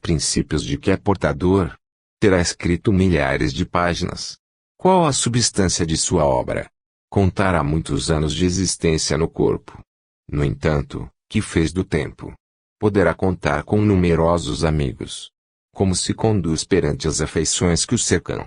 princípios de que é portador? Terá escrito milhares de páginas. Qual a substância de sua obra? Contará muitos anos de existência no corpo. No entanto, que fez do tempo? Poderá contar com numerosos amigos. Como se conduz perante as afeições que o cercam?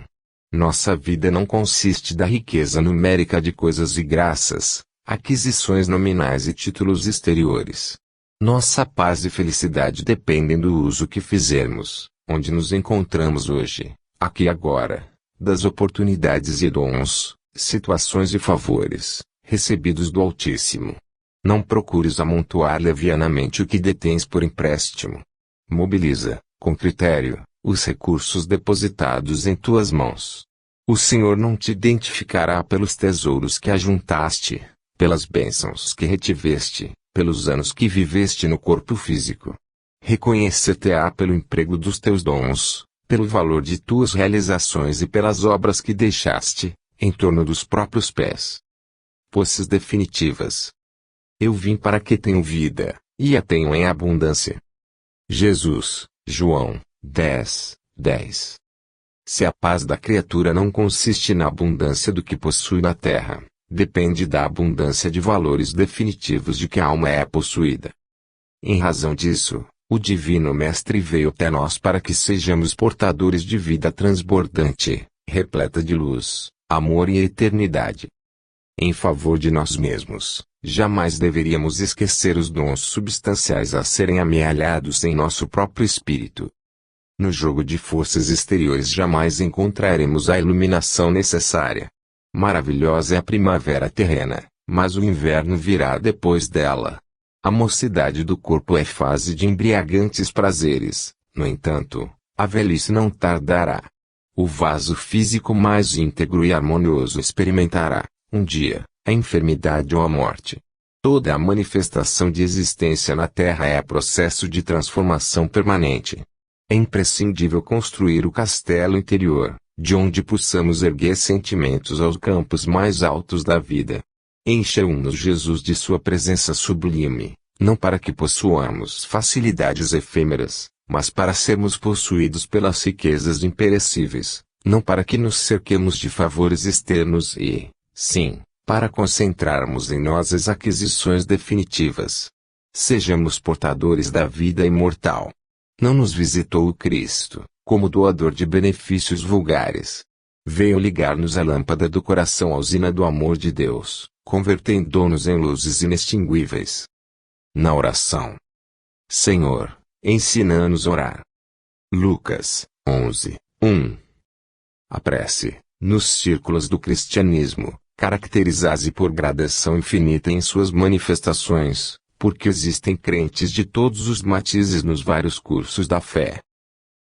Nossa vida não consiste da riqueza numérica de coisas e graças, aquisições nominais e títulos exteriores. Nossa paz e felicidade dependem do uso que fizermos, onde nos encontramos hoje, aqui e agora, das oportunidades e dons, situações e favores, recebidos do Altíssimo. Não procures amontoar levianamente o que detens por empréstimo. Mobiliza, com critério, os recursos depositados em tuas mãos. O Senhor não te identificará pelos tesouros que ajuntaste, pelas bênçãos que retiveste, pelos anos que viveste no corpo físico. Reconhecer-te-á pelo emprego dos teus dons, pelo valor de tuas realizações e pelas obras que deixaste, em torno dos próprios pés. Posses definitivas. Eu vim para que tenham vida, e a tenham em abundância. Jesus, João 10:10. Se a paz da criatura não consiste na abundância do que possui na terra, depende da abundância de valores definitivos de que a alma é possuída. Em razão disso, o Divino Mestre veio até nós para que sejamos portadores de vida transbordante, repleta de luz, amor e eternidade. Em favor de nós mesmos, jamais deveríamos esquecer os dons substanciais a serem amealhados em nosso próprio espírito. No jogo de forças exteriores jamais encontraremos a iluminação necessária. Maravilhosa é a primavera terrena, mas o inverno virá depois dela. A mocidade do corpo é fase de embriagantes prazeres, no entanto, a velhice não tardará. O vaso físico mais íntegro e harmonioso experimentará, um dia, a enfermidade ou a morte. Toda a manifestação de existência na Terra é processo de transformação permanente. É imprescindível construir o castelo interior, de onde possamos erguer sentimentos aos campos mais altos da vida. Encha-nos Jesus de sua presença sublime, não para que possuamos facilidades efêmeras, mas para sermos possuídos pelas riquezas imperecíveis, não para que nos cerquemos de favores externos e, sim, para concentrarmos em nós as aquisições definitivas. Sejamos portadores da vida imortal. Não nos visitou o Cristo, como doador de benefícios vulgares. Veio ligar-nos a lâmpada do coração à usina do amor de Deus, convertendo-nos em luzes inextinguíveis. Na oração. Senhor, ensina-nos a orar. Lucas 11:1. A prece, nos círculos do cristianismo, caracteriza-se por gradação infinita em suas manifestações, porque existem crentes de todos os matizes nos vários cursos da fé.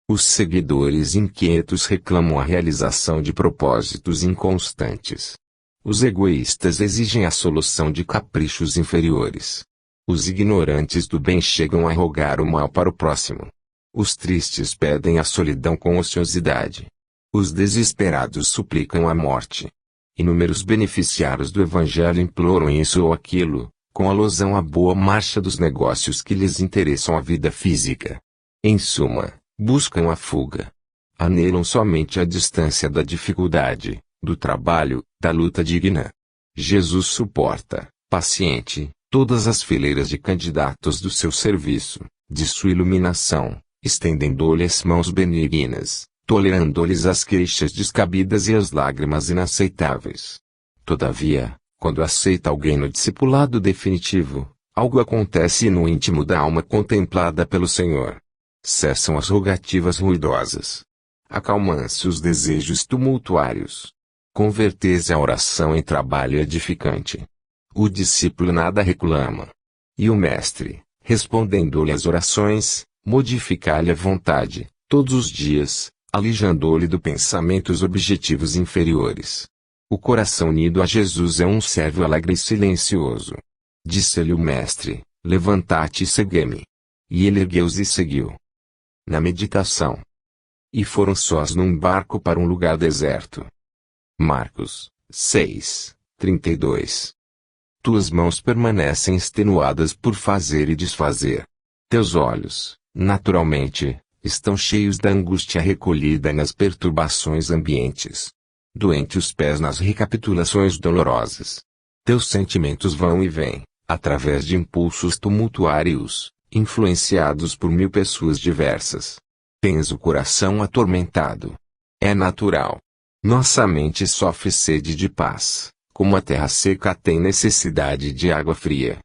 Os seguidores inquietos reclamam a realização de propósitos inconstantes. Os egoístas exigem a solução de caprichos inferiores. Os ignorantes do bem chegam a rogar o mal para o próximo. Os tristes pedem a solidão com ociosidade. Os desesperados suplicam a morte. Inúmeros beneficiários do Evangelho imploram isso ou aquilo, com alusão à boa marcha dos negócios que lhes interessam a vida física. Em suma, buscam a fuga. Anelam somente a distância da dificuldade, do trabalho, da luta digna. Jesus suporta, paciente, todas as fileiras de candidatos do seu serviço, de sua iluminação, estendendo-lhes mãos benignas, tolerando-lhes as queixas descabidas e as lágrimas inaceitáveis. Todavia, quando aceita alguém no discipulado definitivo, algo acontece no íntimo da alma contemplada pelo Senhor. Cessam as rogativas ruidosas. Acalmam-se os desejos tumultuários. Convertese a oração em trabalho edificante. O discípulo nada reclama. E o mestre, respondendo-lhe às orações, modificar-lhe a vontade, todos os dias, alijando-lhe do pensamento os objetivos inferiores. O coração unido a Jesus é um servo alegre e silencioso. Disse-lhe o mestre, levanta-te e segue-me. E ele ergueu-se e seguiu. Na meditação. E foram sós num barco para um lugar deserto. Marcos 6:32. Tuas mãos permanecem extenuadas por fazer e desfazer. Teus olhos, naturalmente, estão cheios da angústia recolhida nas perturbações ambientes. Doente os pés nas recapitulações dolorosas. Teus sentimentos vão e vêm, através de impulsos tumultuários, influenciados por 1000 pessoas diversas. Tens o coração atormentado. É natural. Nossa mente sofre sede de paz, como a terra seca tem necessidade de água fria.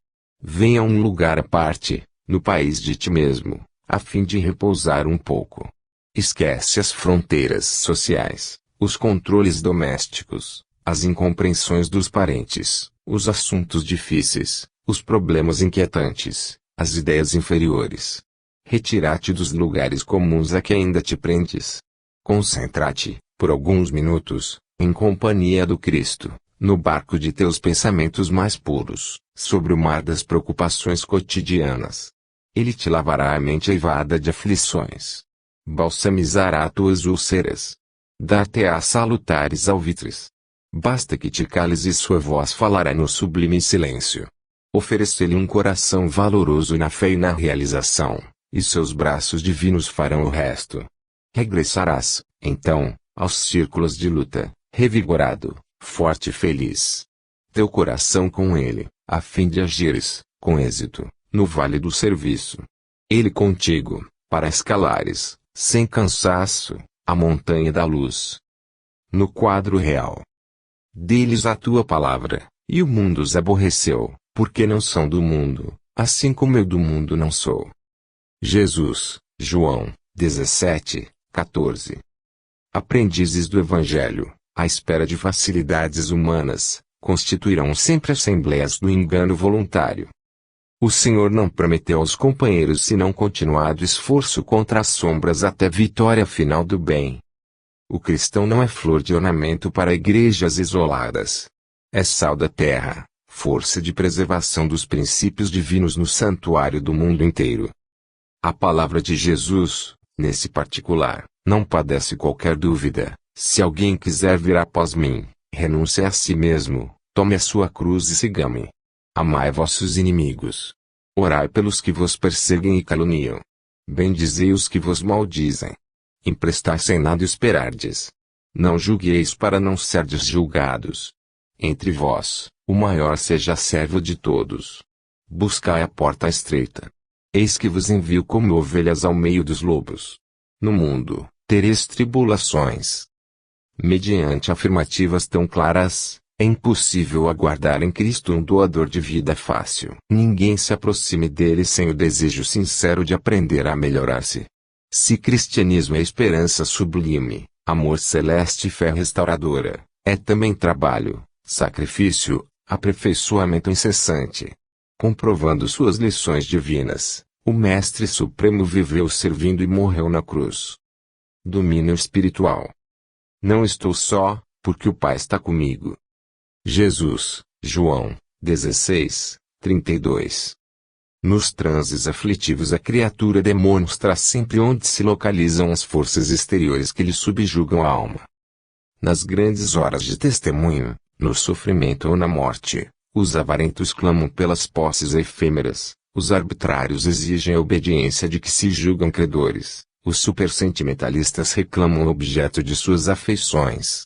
Venha a um lugar à parte, no país de ti mesmo, a fim de repousar um pouco. Esquece as fronteiras sociais, os controles domésticos, as incompreensões dos parentes, os assuntos difíceis, os problemas inquietantes, as ideias inferiores. Retira-te dos lugares comuns a que ainda te prendes. Concentra-te, por alguns minutos, em companhia do Cristo, no barco de teus pensamentos mais puros, sobre o mar das preocupações cotidianas. Ele te lavará a mente eivada de aflições. Balsamizará tuas úlceras. Dar-te-á salutares alvitres. Basta que te cales e sua voz falará no sublime silêncio. Oferece-lhe um coração valoroso na fé e na realização, e seus braços divinos farão o resto. Regressarás, então, aos círculos de luta, revigorado, forte e feliz. Teu coração com ele, a fim de agires, com êxito, no vale do serviço. Ele contigo, para escalares, sem cansaço, a montanha da luz. No quadro real. Dê-lhes a tua palavra, e o mundo os aborreceu, porque não são do mundo, assim como eu do mundo não sou. Jesus, João, 17:14. Aprendizes do Evangelho, à espera de facilidades humanas, constituirão sempre assembleias do engano voluntário. O Senhor não prometeu aos companheiros senão continuado esforço contra as sombras até vitória final do bem. O cristão não é flor de ornamento para igrejas isoladas. É sal da terra, força de preservação dos princípios divinos no santuário do mundo inteiro. A palavra de Jesus, nesse particular, não padece qualquer dúvida. Se alguém quiser vir após mim, renuncie a si mesmo, tome a sua cruz e siga-me. Amai vossos inimigos. Orai pelos que vos perseguem e caluniam. Bendizei os que vos maldizem. Emprestai sem nada esperardes. Não julgueis para não serdes julgados. Entre vós, o maior seja servo de todos. Buscai a porta estreita. Eis que vos envio como ovelhas ao meio dos lobos. No mundo, tereis tribulações. Mediante afirmativas tão claras, é impossível aguardar em Cristo um doador de vida fácil. Ninguém se aproxime dele sem o desejo sincero de aprender a melhorar-se. Se cristianismo é esperança sublime, amor celeste e fé restauradora, é também trabalho, sacrifício, aperfeiçoamento incessante. Comprovando suas lições divinas, o Mestre Supremo viveu servindo e morreu na cruz. Domínio espiritual. Não estou só, porque o Pai está comigo. Jesus, João, 16:32. Nos transes aflitivos a criatura demonstra sempre onde se localizam as forças exteriores que lhe subjugam a alma. Nas grandes horas de testemunho, no sofrimento ou na morte, os avarentos clamam pelas posses efêmeras, os arbitrários exigem a obediência de que se julgam credores, os supersentimentalistas reclamam o objeto de suas afeições.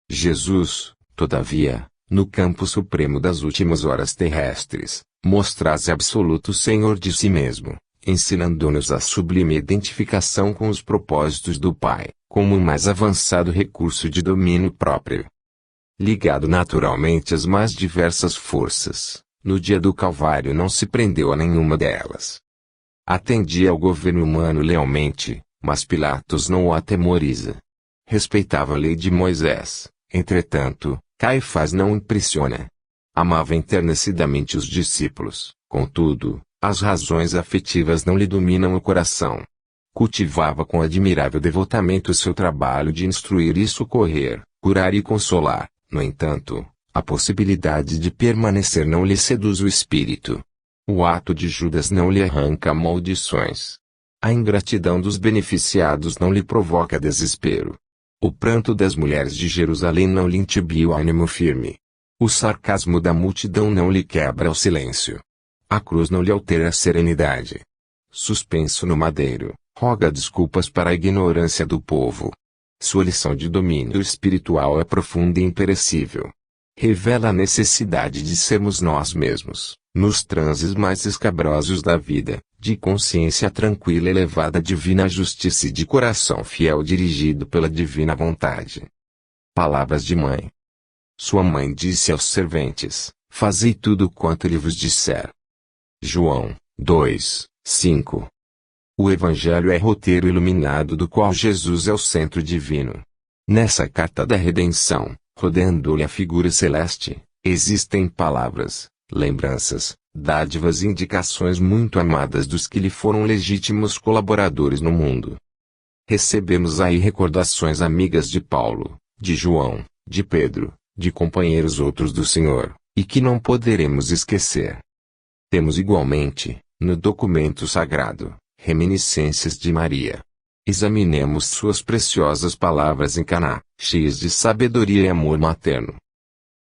Jesus, todavia, no campo supremo das últimas horas terrestres, mostra-se absoluto Senhor de si mesmo, ensinando-nos a sublime identificação com os propósitos do Pai, como um mais avançado recurso de domínio próprio. Ligado naturalmente às mais diversas forças, no dia do Calvário não se prendeu a nenhuma delas. Atendia ao governo humano lealmente, mas Pilatos não o atemoriza. Respeitava a lei de Moisés, entretanto, Caifás não o impressiona. Amava enternecidamente os discípulos, contudo, as razões afetivas não lhe dominam o coração. Cultivava com admirável devotamento o seu trabalho de instruir e socorrer, curar e consolar. No entanto, a possibilidade de permanecer não lhe seduz o espírito. O ato de Judas não lhe arranca maldições. A ingratidão dos beneficiados não lhe provoca desespero. O pranto das mulheres de Jerusalém não lhe entibia o ânimo firme. O sarcasmo da multidão não lhe quebra o silêncio. A cruz não lhe altera a serenidade. Suspenso no madeiro, roga desculpas para a ignorância do povo. Sua lição de domínio espiritual é profunda e imperecível. Revela a necessidade de sermos nós mesmos, nos transes mais escabrosos da vida, de consciência tranquila elevada à divina justiça e de coração fiel dirigido pela divina vontade. Palavras de mãe. Sua mãe disse aos serventes: fazei tudo quanto ele vos disser. João 2, 5. O Evangelho é roteiro iluminado do qual Jesus é o centro divino. Nessa carta da redenção, rodeando-lhe a figura celeste, existem palavras, lembranças, dádivas e indicações muito amadas dos que lhe foram legítimos colaboradores no mundo. Recebemos aí recordações amigas de Paulo, de João, de Pedro, de companheiros outros do Senhor, e que não poderemos esquecer. Temos igualmente, no documento sagrado, reminiscências de Maria. Examinemos suas preciosas palavras em Caná, cheias de sabedoria e amor materno.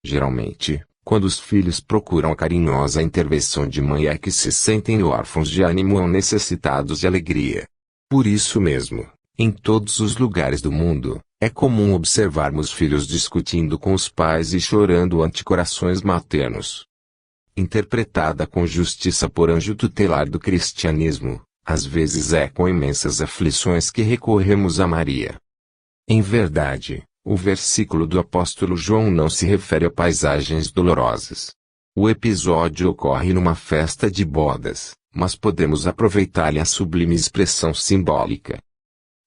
Geralmente, quando os filhos procuram a carinhosa intervenção de mãe é que se sentem órfãos de ânimo ou necessitados de alegria. Por isso mesmo, em todos os lugares do mundo, é comum observarmos filhos discutindo com os pais e chorando ante corações maternos. Interpretada com justiça por anjo tutelar do cristianismo, às vezes é com imensas aflições que recorremos a Maria. Em verdade, o versículo do apóstolo João não se refere a paisagens dolorosas. O episódio ocorre numa festa de bodas, mas podemos aproveitar-lhe a sublime expressão simbólica.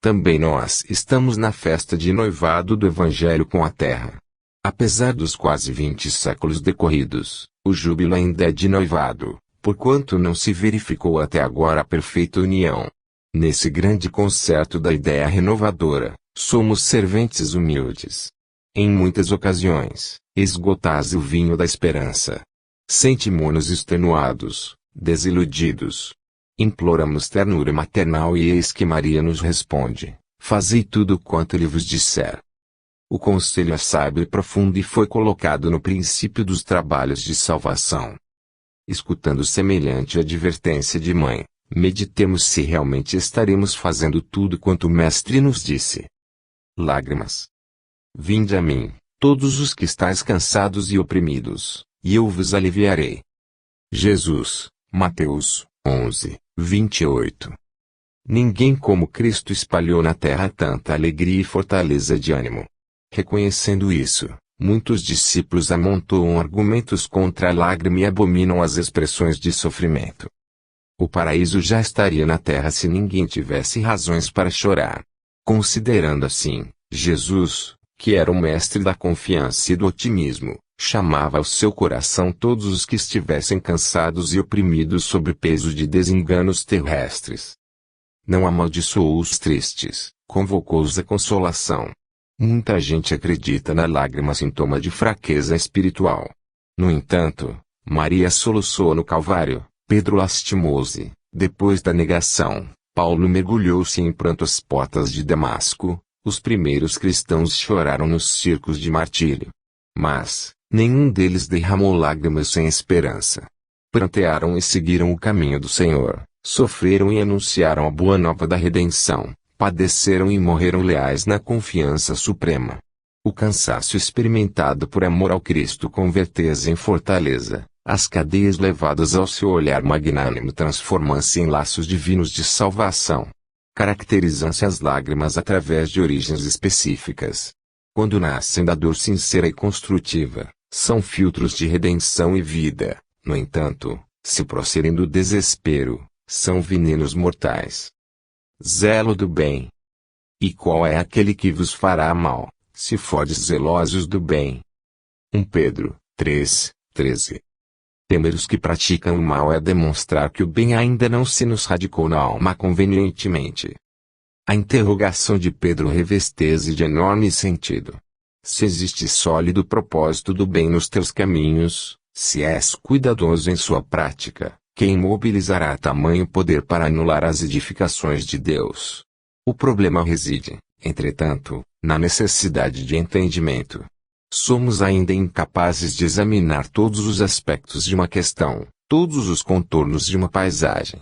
Também nós estamos na festa de noivado do Evangelho com a terra. Apesar dos quase 20 séculos decorridos, o júbilo ainda é de noivado, porquanto não se verificou até agora a perfeita união. Nesse grande concerto da ideia renovadora, somos serventes humildes. Em muitas ocasiões, esgotais o vinho da esperança. Sentimos-nos extenuados, desiludidos. Imploramos ternura maternal e eis que Maria nos responde: fazei tudo quanto ele vos disser. O conselho é sábio e profundo e foi colocado no princípio dos trabalhos de salvação. Escutando semelhante advertência de mãe, meditemos se realmente estaremos fazendo tudo quanto o Mestre nos disse. Lágrimas. Vinde a mim, todos os que estáis cansados e oprimidos, e eu vos aliviarei. Jesus, Mateus 11, 28. Ninguém como Cristo espalhou na terra tanta alegria e fortaleza de ânimo. Reconhecendo isso, muitos discípulos amontoam argumentos contra a lágrima e abominam as expressões de sofrimento. O paraíso já estaria na terra se ninguém tivesse razões para chorar. Considerando assim, Jesus, que era o mestre da confiança e do otimismo, chamava ao seu coração todos os que estivessem cansados e oprimidos sob peso de desenganos terrestres. Não amaldiçoou os tristes, convocou-os à consolação. Muita gente acredita na lágrima sintoma de fraqueza espiritual. No entanto, Maria soluçou no Calvário, Pedro lastimou-se, depois da negação, Paulo mergulhou-se em pranto às portas de Damasco, os primeiros cristãos choraram nos circos de martírio. Mas, nenhum deles derramou lágrimas sem esperança. Prantearam e seguiram o caminho do Senhor, sofreram e anunciaram a boa nova da redenção. Padeceram e morreram leais na confiança suprema. O cansaço experimentado por amor ao Cristo converteu-se em fortaleza, as cadeias levadas ao seu olhar magnânimo transformam-se em laços divinos de salvação. Caracterizam-se as lágrimas através de origens específicas. Quando nascem da dor sincera e construtiva, são filtros de redenção e vida. No entanto, se procedem do desespero, são venenos mortais. Zelo do bem. E qual é aquele que vos fará mal, se fordes zelosos do bem? 1 Pedro 3, 13. Temer os que praticam o mal é demonstrar que o bem ainda não se nos radicou na alma convenientemente. A interrogação de Pedro reveste-se de enorme sentido. Se existe sólido propósito do bem nos teus caminhos, se és cuidadoso em sua prática, quem mobilizará tamanho poder para anular as edificações de Deus? O problema reside, entretanto, na necessidade de entendimento. Somos ainda incapazes de examinar todos os aspectos de uma questão, todos os contornos de uma paisagem.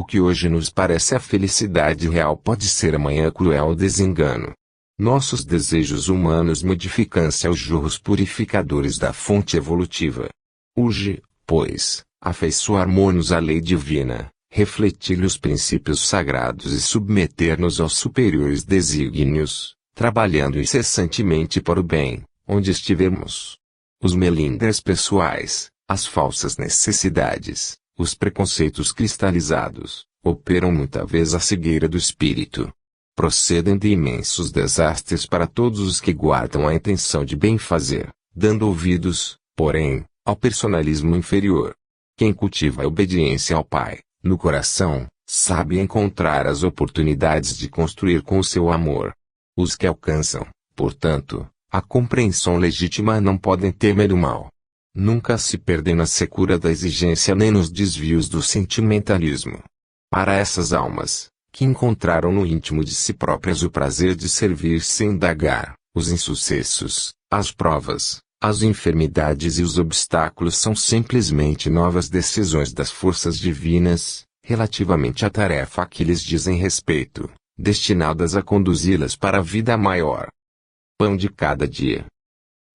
O que hoje nos parece a felicidade real pode ser amanhã cruel desengano. Nossos desejos humanos modificam-se aos jorros purificadores da fonte evolutiva. Urge, pois, afeiçoar-nos à lei divina, refletir-lhe os princípios sagrados e submeter-nos aos superiores desígnios, trabalhando incessantemente para o bem, onde estivermos. Os melindres pessoais, as falsas necessidades, os preconceitos cristalizados, operam muita vez a cegueira do espírito. Procedem de imensos desastres para todos os que guardam a intenção de bem fazer, dando ouvidos, porém, ao personalismo inferior. Quem cultiva a obediência ao Pai, no coração, sabe encontrar as oportunidades de construir com o seu amor. Os que alcançam, portanto, a compreensão legítima não podem temer o mal. Nunca se perdem na secura da exigência nem nos desvios do sentimentalismo. Para essas almas, que encontraram no íntimo de si próprias o prazer de servir sem indagar, os insucessos, as provas, as enfermidades e os obstáculos são simplesmente novas decisões das forças divinas, relativamente à tarefa a que lhes dizem respeito, destinadas a conduzi-las para a vida maior. Pão de cada dia.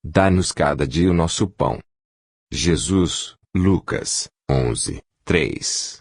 Dá-nos cada dia o nosso pão. Jesus, Lucas, 11, 3.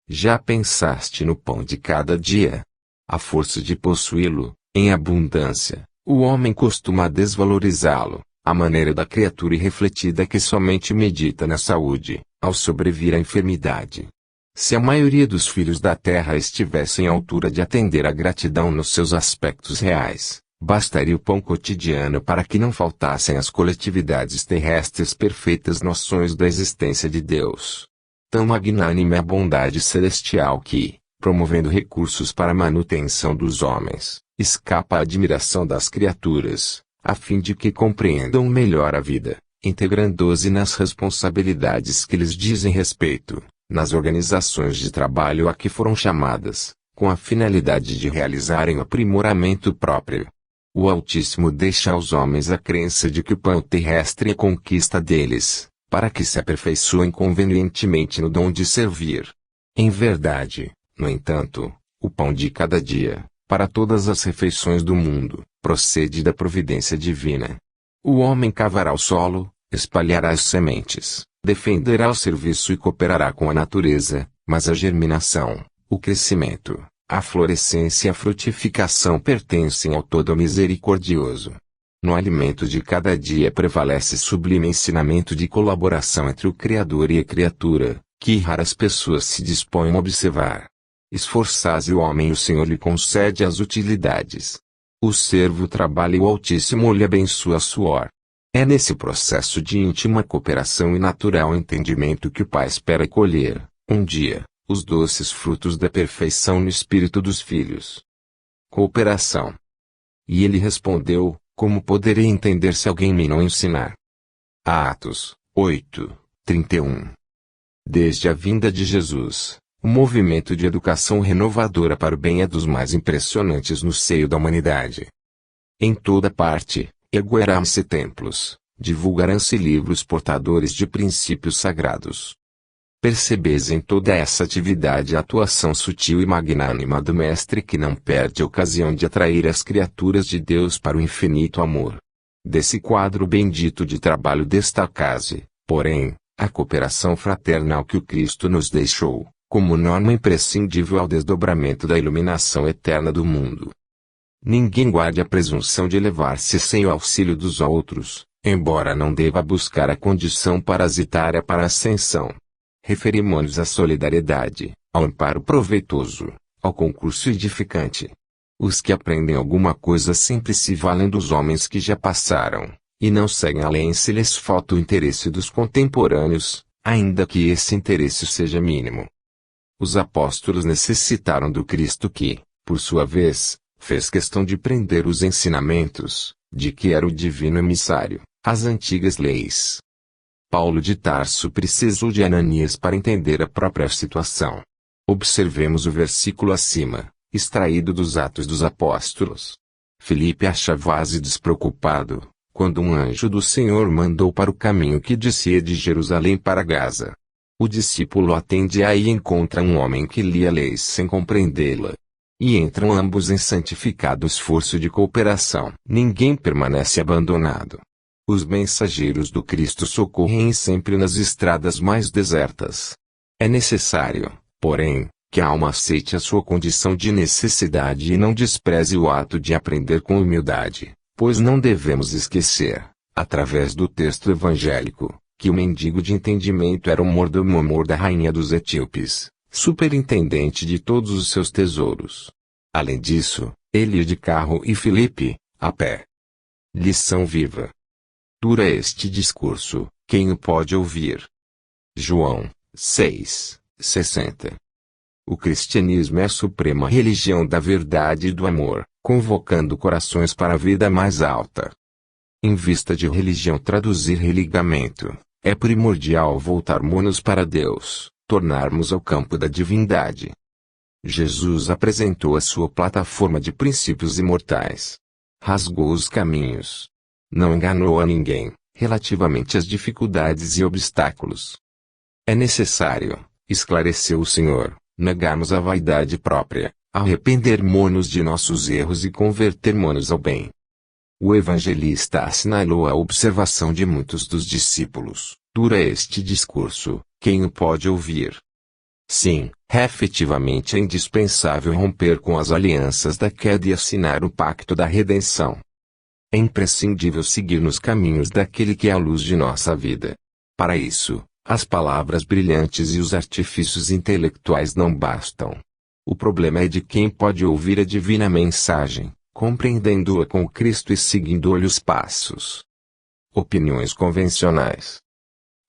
Já pensaste no pão de cada dia? A força de possuí-lo, em abundância, o homem costuma desvalorizá-lo, à maneira da criatura irrefletida que somente medita na saúde, ao sobrevir à enfermidade. Se a maioria dos filhos da terra estivessem à altura de atender à gratidão nos seus aspectos reais, bastaria o pão cotidiano para que não faltassem às coletividades terrestres perfeitas noções da existência de Deus. Tão magnânime é a bondade celestial que, promovendo recursos para a manutenção dos homens, escapa à admiração das criaturas, a fim de que compreendam melhor a vida, integrando-se nas responsabilidades que lhes dizem respeito, nas organizações de trabalho a que foram chamadas, com a finalidade de realizarem o aprimoramento próprio. O Altíssimo deixa aos homens a crença de que o pão terrestre é conquista deles, para que se aperfeiçoem convenientemente no dom de servir. Em verdade, no entanto, o pão de cada dia, para todas as refeições do mundo, procede da providência divina. O homem cavará o solo, espalhará as sementes, defenderá o serviço e cooperará com a natureza, mas a germinação, o crescimento, a florescência e a frutificação pertencem ao Todo Misericordioso. No alimento de cada dia prevalece sublime ensinamento de colaboração entre o Criador e a criatura, que raras pessoas se dispõem a observar. Esforçasse o homem e o Senhor lhe concede as utilidades. O servo trabalha e o Altíssimo lhe abençoa suor. É nesse processo de íntima cooperação e natural entendimento que o Pai espera colher, um dia, os doces frutos da perfeição no espírito dos filhos. Cooperação. E ele respondeu: como poderei entender se alguém me não ensinar? Atos 8, 31. Desde a vinda de Jesus, o movimento de educação renovadora para o bem é dos mais impressionantes no seio da humanidade. Em toda parte, erguerão-se templos, divulgarão-se livros portadores de princípios sagrados. Percebes em toda essa atividade a atuação sutil e magnânima do Mestre que não perde a ocasião de atrair as criaturas de Deus para o infinito amor. Desse quadro bendito de trabalho destaca-se, porém, a cooperação fraternal que o Cristo nos deixou, como norma imprescindível ao desdobramento da iluminação eterna do mundo. Ninguém guarde a presunção de elevar-se sem o auxílio dos outros, embora não deva buscar a condição parasitária para a ascensão. Referimos-nos à solidariedade, ao amparo proveitoso, ao concurso edificante. Os que aprendem alguma coisa sempre se valem dos homens que já passaram, e não seguem além se lhes falta o interesse dos contemporâneos, ainda que esse interesse seja mínimo. Os apóstolos necessitaram do Cristo que, por sua vez, fez questão de prender os ensinamentos, de que era o divino emissário, às antigas leis. Paulo de Tarso precisou de Ananias para entender a própria situação. Observemos o versículo acima, extraído dos Atos dos Apóstolos. Filipe achava-se despreocupado, quando um anjo do Senhor mandou para o caminho que descia de Jerusalém para Gaza. O discípulo atende-a e encontra um homem que lê a lei sem compreendê-la. E entram ambos em santificado esforço de cooperação. Ninguém permanece abandonado. Os mensageiros do Cristo socorrem sempre nas estradas mais desertas. É necessário, porém, que a alma aceite a sua condição de necessidade e não despreze o ato de aprender com humildade, pois não devemos esquecer, através do texto evangélico, que o mendigo de entendimento era o mordomo da rainha dos etíopes, superintendente de todos os seus tesouros. Além disso, ele ia de carro e Filipe, a pé. Lição viva. Dura este discurso, quem o pode ouvir? João 6:60. O cristianismo é a suprema religião da verdade e do amor, convocando corações para a vida mais alta. Em vista de religião traduzir religamento, é primordial voltarmos para Deus, tornarmos ao campo da divindade. Jesus apresentou a sua plataforma de princípios imortais. Rasgou os caminhos. Não enganou a ninguém, relativamente às dificuldades e obstáculos. É necessário, esclareceu o Senhor, negarmos a vaidade própria, arrepender-nos de nossos erros e converter-nos ao bem. O evangelista assinalou a observação de muitos dos discípulos. Dura este discurso, quem o pode ouvir? Sim, efetivamente é indispensável romper com as alianças da queda e assinar o pacto da redenção. É imprescindível seguir nos caminhos daquele que é a luz de nossa vida. Para isso, as palavras brilhantes e os artifícios intelectuais não bastam. O problema é de quem pode ouvir a divina mensagem, compreendendo-a com Cristo e seguindo-lhe os passos. Opiniões convencionais.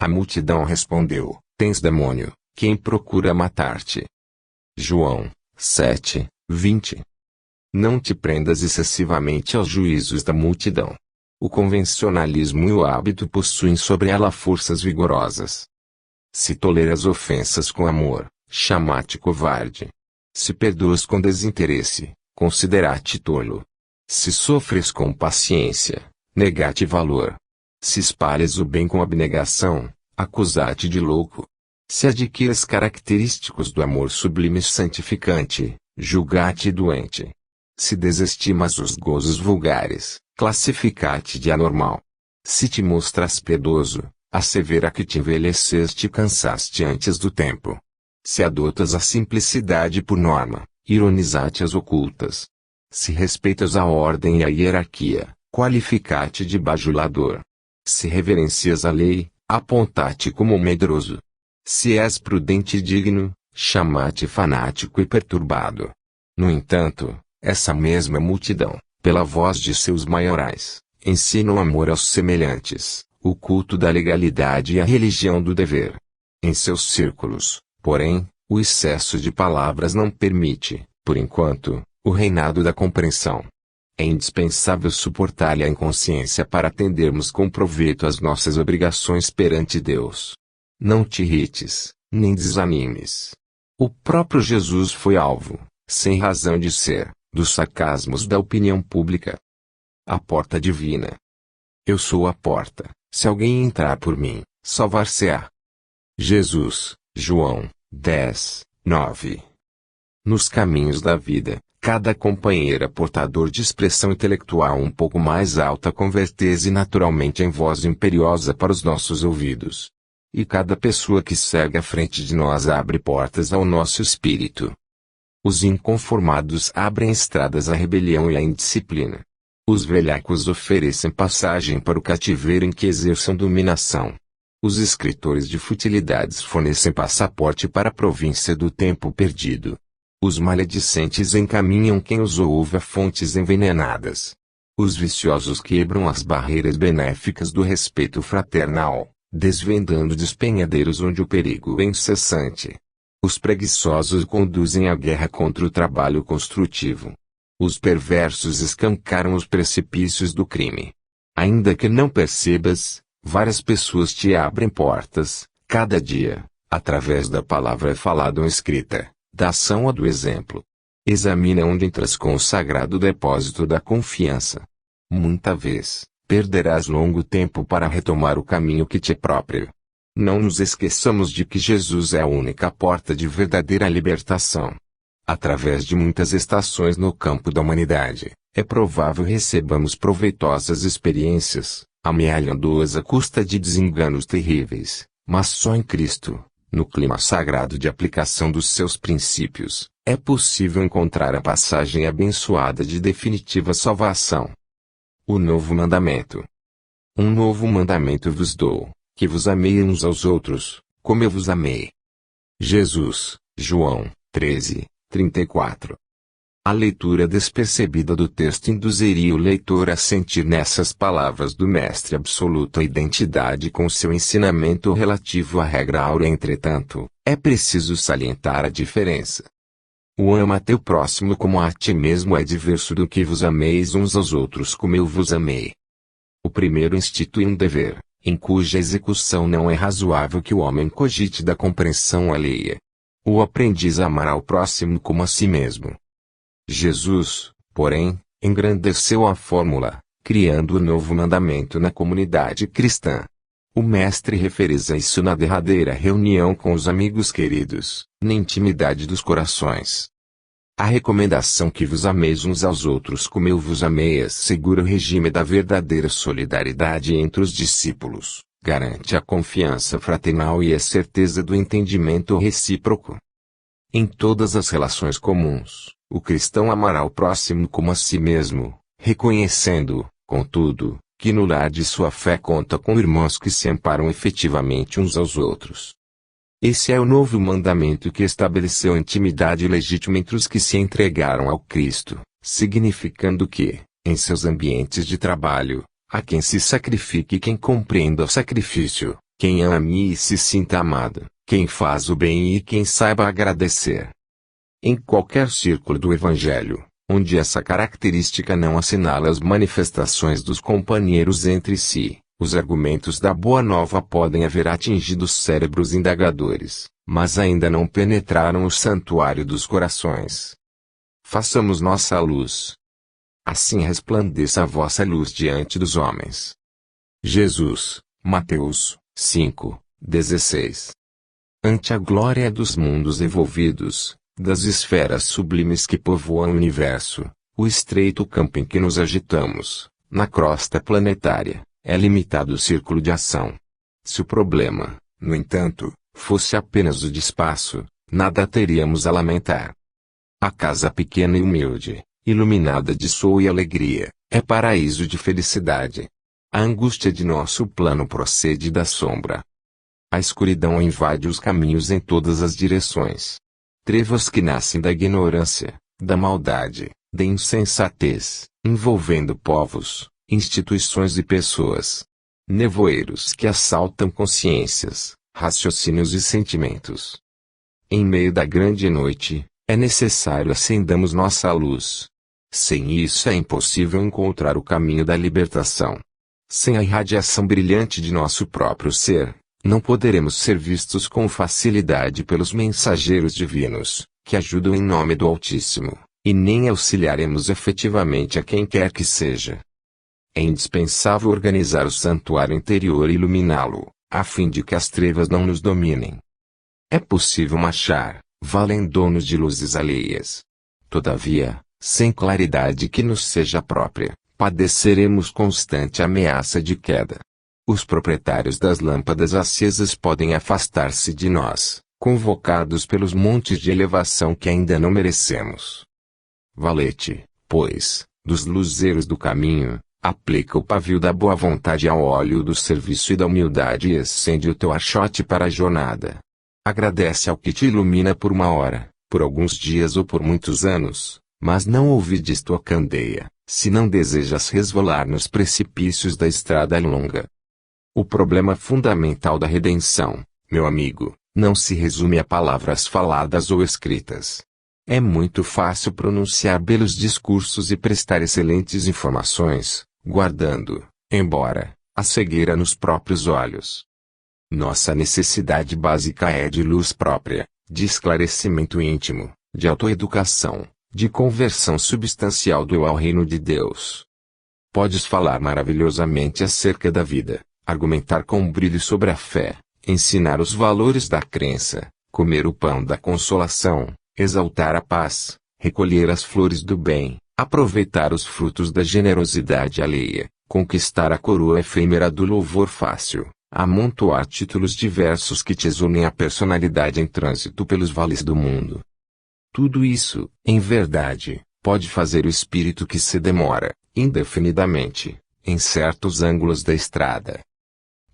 A multidão respondeu: tens demônio, quem procura matar-te? João 7:20. Não te prendas excessivamente aos juízos da multidão. O convencionalismo e o hábito possuem sobre ela forças vigorosas. Se toleras ofensas com amor, chama-te covarde. Se perdoas com desinteresse, considera-te tolo. Se sofres com paciência, nega-te valor. Se espalhas o bem com abnegação, acusa-te de louco. Se adquires característicos do amor sublime e santificante, julga-te doente. Se desestimas os gozos vulgares, classifica-te de anormal. Se te mostras piedoso, assevera que te envelheceste e cansaste antes do tempo. Se adotas a simplicidade por norma, ironiza-te as ocultas. Se respeitas a ordem e a hierarquia, qualifica-te de bajulador. Se reverencias a lei, aponta-te como medroso. Se és prudente e digno, chama-te fanático e perturbado. No entanto, essa mesma multidão, pela voz de seus maiorais, ensina o amor aos semelhantes, o culto da legalidade e a religião do dever. Em seus círculos, porém, o excesso de palavras não permite, por enquanto, o reinado da compreensão. É indispensável suportar-lhe a inconsciência para atendermos com proveito às nossas obrigações perante Deus. Não te irrites, nem desanimes. O próprio Jesus foi alvo, sem razão de ser, dos sarcasmos da opinião pública. A porta divina. Eu sou a porta, se alguém entrar por mim, salvar-se-á. Jesus, João 10:9. Nos caminhos da vida, cada companheiro é portador de expressão intelectual um pouco mais alta converter-se naturalmente em voz imperiosa para os nossos ouvidos. E cada pessoa que segue à frente de nós abre portas ao nosso espírito. Os inconformados abrem estradas à rebelião e à indisciplina. Os velhacos oferecem passagem para o cativeiro em que exerçam dominação. Os escritores de futilidades fornecem passaporte para a província do tempo perdido. Os maledicentes encaminham quem os ouve a fontes envenenadas. Os viciosos quebram as barreiras benéficas do respeito fraternal, desvendando despenhadeiros onde o perigo é incessante. Os preguiçosos conduzem a guerra contra o trabalho construtivo. Os perversos escancaram os precipícios do crime. Ainda que não percebas, várias pessoas te abrem portas, cada dia, através da palavra falada ou escrita, da ação ou do exemplo. Examina onde entras com o sagrado depósito da confiança. Muita vez, perderás longo tempo para retomar o caminho que te é próprio. Não nos esqueçamos de que Jesus é a única porta de verdadeira libertação. Através de muitas estações no campo da humanidade, é provável recebamos proveitosas experiências, amealhando-as à custa de desenganos terríveis, mas só em Cristo, no clima sagrado de aplicação dos seus princípios, é possível encontrar a passagem abençoada de definitiva salvação. O novo mandamento. Um novo mandamento vos dou, que vos amei uns aos outros, como eu vos amei. Jesus, João 13:34. A leitura despercebida do texto induziria o leitor a sentir nessas palavras do Mestre absoluta identidade com seu ensinamento relativo à regra áurea. Entretanto, é preciso salientar a diferença. O ama teu próximo como a ti mesmo é diverso do que vos ameis uns aos outros como eu vos amei. O primeiro institui um dever, em cuja execução não é razoável que o homem cogite da compreensão alheia. O aprendiz amará o próximo como a si mesmo. Jesus, porém, engrandeceu a fórmula, criando o novo mandamento na comunidade cristã. O Mestre referiza isso na derradeira reunião com os amigos queridos, na intimidade dos corações. A recomendação que vos ameis uns aos outros como eu vos amei assegura o regime da verdadeira solidariedade entre os discípulos, garante a confiança fraternal e a certeza do entendimento recíproco. Em todas as relações comuns, o cristão amará o próximo como a si mesmo, reconhecendo, contudo, que no lar de sua fé conta com irmãos que se amparam efetivamente uns aos outros. Esse é o novo mandamento que estabeleceu a intimidade legítima entre os que se entregaram ao Cristo, significando que, em seus ambientes de trabalho, há quem se sacrifique e quem compreenda o sacrifício, quem ame e se sinta amado, quem faz o bem e quem saiba agradecer. Em qualquer círculo do Evangelho, onde essa característica não assinala as manifestações dos companheiros entre si, os argumentos da Boa Nova podem haver atingido os cérebros indagadores, mas ainda não penetraram o santuário dos corações. Façamos nossa luz. Assim resplandeça a vossa luz diante dos homens. Jesus, Mateus 5:16. Ante a glória dos mundos evolvidos, das esferas sublimes que povoam o universo, o estreito campo em que nos agitamos, na crosta planetária, é limitado o círculo de ação. Se o problema, no entanto, fosse apenas o de espaço, nada teríamos a lamentar. A casa pequena e humilde, iluminada de sol e alegria, é paraíso de felicidade. A angústia de nosso plano procede da sombra. A escuridão invade os caminhos em todas as direções. Trevas que nascem da ignorância, da maldade, da insensatez, envolvendo povos, instituições e pessoas. Nevoeiros que assaltam consciências, raciocínios e sentimentos. Em meio da grande noite, é necessário acendamos nossa luz. Sem isso é impossível encontrar o caminho da libertação. Sem a irradiação brilhante de nosso próprio ser, não poderemos ser vistos com facilidade pelos mensageiros divinos, que ajudam em nome do Altíssimo, e nem auxiliaremos efetivamente a quem quer que seja. É indispensável organizar o santuário interior e iluminá-lo, a fim de que as trevas não nos dominem. É possível marchar, valendo-nos de luzes alheias. Todavia, sem claridade que nos seja própria, padeceremos constante ameaça de queda. Os proprietários das lâmpadas acesas podem afastar-se de nós, convocados pelos montes de elevação que ainda não merecemos. Valete, pois, dos luzeiros do caminho, aplica o pavio da boa vontade ao óleo do serviço e da humildade e acende o teu achote para a jornada. Agradece ao que te ilumina por uma hora, por alguns dias ou por muitos anos, mas não ouvides tua candeia, se não desejas resvalar nos precipícios da estrada longa. O problema fundamental da redenção, meu amigo, não se resume a palavras faladas ou escritas. É muito fácil pronunciar belos discursos e prestar excelentes informações, guardando, embora, a cegueira nos próprios olhos. Nossa necessidade básica é de luz própria, de esclarecimento íntimo, de autoeducação, de conversão substancial do eu ao reino de Deus. Podes falar maravilhosamente acerca da vida, argumentar com brilho sobre a fé, ensinar os valores da crença, comer o pão da consolação, exaltar a paz, recolher as flores do bem, aproveitar os frutos da generosidade alheia, conquistar a coroa efêmera do louvor fácil, amontoar títulos diversos que te exonem a personalidade em trânsito pelos vales do mundo. Tudo isso, em verdade, pode fazer o espírito que se demora, indefinidamente, em certos ângulos da estrada.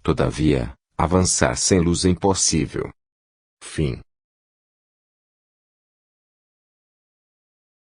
Todavia, avançar sem luz é impossível. Fim.